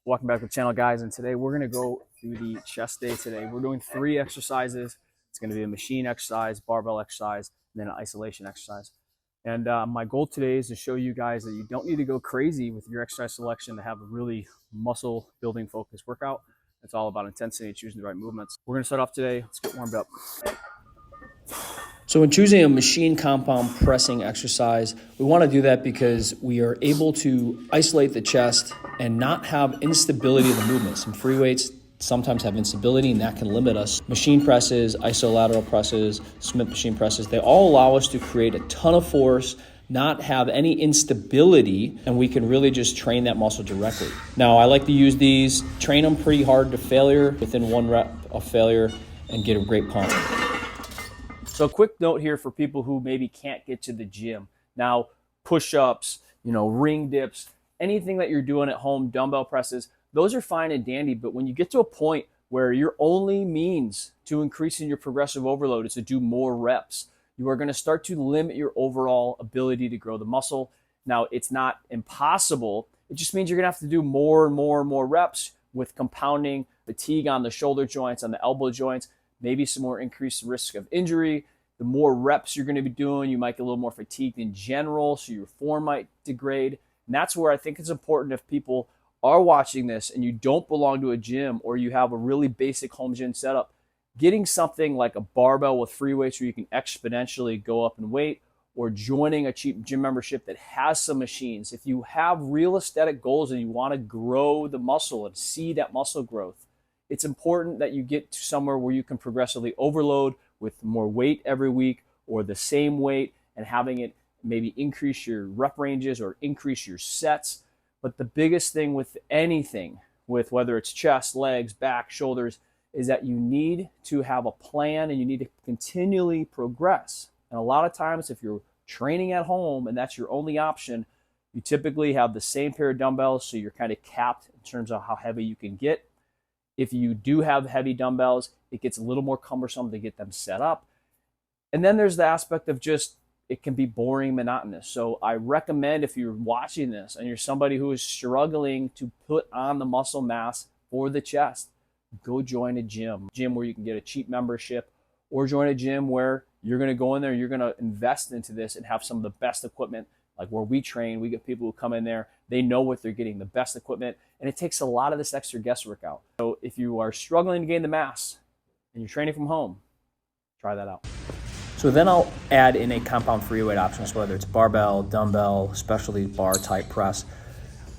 Welcome back to the channel, guys, and today we're going to go through the chest day today. We're doing 3 exercises. It's going to be a machine exercise, barbell exercise, and then an isolation exercise. And my goal today is to show you guys that you don't need to go crazy with your exercise selection to have a really muscle building focused workout. It's all about intensity and choosing the right movements. We're going to start off today. Let's get warmed up. So when choosing a machine compound pressing exercise, we want to do that because we are able to isolate the chest and not have instability of the movement. Some free weights sometimes have instability and that can limit us. Machine presses, isolateral presses, Smith machine presses, they all allow us to create a ton of force, not have any instability, and we can really just train that muscle directly. Now, I like to use these, train them pretty hard to failure, within 1 rep of failure, and get a great pump. So a quick note here for people who maybe can't get to the gym. Now, push-ups, ring dips, anything that you're doing at home, dumbbell presses, those are fine and dandy, but when you get to a point where your only means to increasing your progressive overload is to do more reps, you are going to start to limit your overall ability to grow the muscle. Now, it's not impossible. It just means you're going to have to do more and more and more reps with compounding fatigue on the shoulder joints, on the elbow joints, maybe some more increased risk of injury. The more reps you're going to be doing, you might get a little more fatigued in general, so your form might degrade. And that's where I think it's important, if people are watching this and you don't belong to a gym or you have a really basic home gym setup, getting something like a barbell with free weights where you can exponentially go up in weight, or joining a cheap gym membership that has some machines. If you have real aesthetic goals and you want to grow the muscle and see that muscle growth, it's important that you get to somewhere where you can progressively overload with more weight every week or the same weight, and having it maybe increase your rep ranges or increase your sets. But the biggest thing with anything, with whether it's chest, legs, back, shoulders, is that you need to have a plan and you need to continually progress. And a lot of times, if you're training at home and that's your only option, you typically have the same pair of dumbbells, so you're kind of capped in terms of how heavy you can get. If you do have heavy dumbbells, it gets a little more cumbersome to get them set up. And then there's the aspect of just, it can be boring, monotonous. So I recommend, if you're watching this and you're somebody who is struggling to put on the muscle mass for the chest, go join a gym where you can get a cheap membership, or join a gym where you're going to go in there, you're going to invest into this and have some of the best equipment. Like where we train, we get people who come in there, they know what they're getting, the best equipment, and it takes a lot of this extra guesswork out. So if you are struggling to gain the mass and you're training from home, try that out. So then I'll add in a compound free weight options, whether it's barbell, dumbbell, specialty bar type press.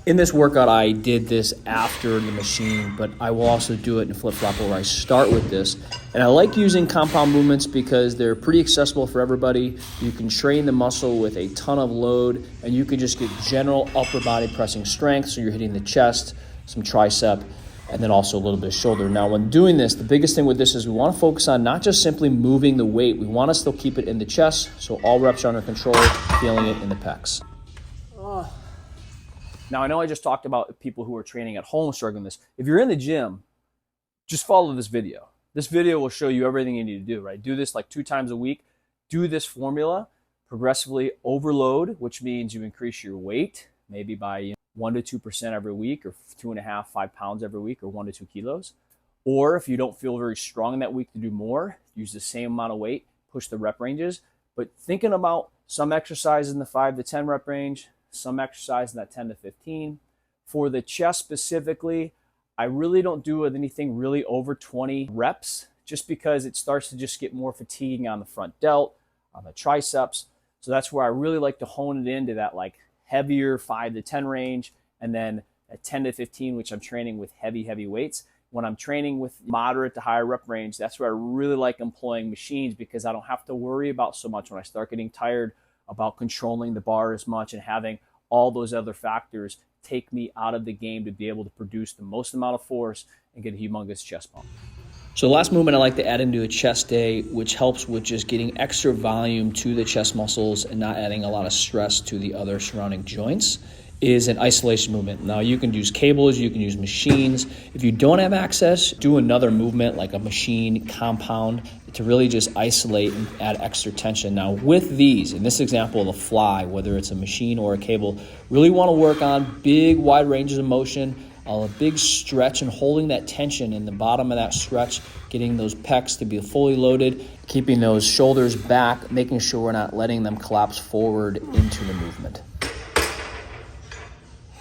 In this workout, I did this after the machine, but I will also do it in flip-flop where I start with this. And I like using compound movements because they're pretty accessible for everybody. You can train the muscle with a ton of load, and you can just get general upper body pressing strength. So you're hitting the chest, some tricep, and then also a little bit of shoulder. Now, when doing this, the biggest thing with this is we want to focus on not just simply moving the weight. We want to still keep it in the chest, so all reps are under control, feeling it in the pecs. Now, I know I just talked about people who are training at home struggling with this. If you're in the gym, just follow this video. This video will show you everything you need to do, right? Do this like 2 times a week. Do this formula, progressively overload, which means you increase your weight, maybe by 1 to 2% every week, or 2.5, 5 pounds every week, or 1 to 2 kilos. Or if you don't feel very strong in that week to do more, use the same amount of weight, push the rep ranges. But thinking about some exercise in the 5 to 10 rep range, some exercise in that 10 to 15. For the chest specifically, I really don't do anything really over 20 reps, just because it starts to just get more fatiguing on the front delt, on the triceps. So that's where I really like to hone it into that like heavier 5 to 10 range, and then at 10 to 15, which I'm training with heavy weights. When I'm training with moderate to higher rep range, that's where I really like employing machines, because I don't have to worry about so much when I start getting tired about controlling the bar as much and having all those other factors take me out of the game to be able to produce the most amount of force and get a humongous chest pump. So the last movement I like to add into a chest day, which helps with just getting extra volume to the chest muscles and not adding a lot of stress to the other surrounding joints, is an isolation movement. Now, you can use cables, you can use machines. If you don't have access, do another movement like a machine compound to really just isolate and add extra tension. Now, with these, in this example, the fly, whether it's a machine or a cable, really want to work on big, wide ranges of motion, A big stretch and holding that tension in the bottom of that stretch, getting those pecs to be fully loaded, keeping those shoulders back, making sure we're not letting them collapse forward into the movement.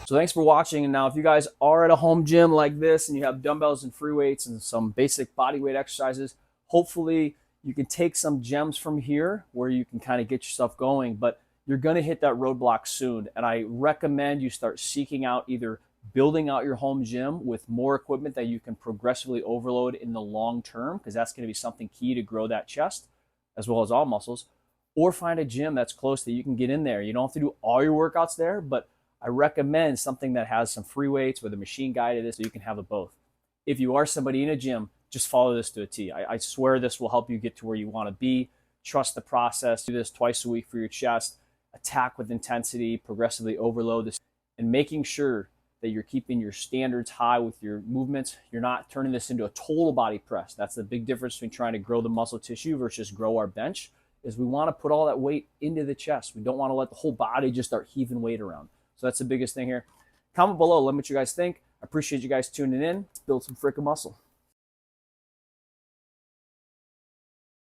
So thanks for watching. And now if you guys are at a home gym like this and you have dumbbells and free weights and some basic body weight exercises, hopefully you can take some gems from here where you can kind of get yourself going, but you're going to hit that roadblock soon. And I recommend you start seeking out either building out your home gym with more equipment that you can progressively overload in the long term, because that's going to be something key to grow that chest as well as all muscles, or find a gym that's close that you can get in there. You don't have to do all your workouts there, but I recommend something that has some free weights with a machine guided this so you can have it both. If you are somebody in a gym, just follow this to a T. I swear this will help you get to where you want to be. Trust the process. Do this twice a week for your chest. Attack with intensity, progressively overload this, and making sure that you're keeping your standards high with your movements. You're not turning this into a total body press. That's the big difference between trying to grow the muscle tissue versus grow our bench, is we want to put all that weight into the chest. We don't want to let the whole body just start heaving weight around. So that's the biggest thing here. Comment below. Let me know what you guys think. I appreciate you guys tuning in. Let's build some freaking muscle.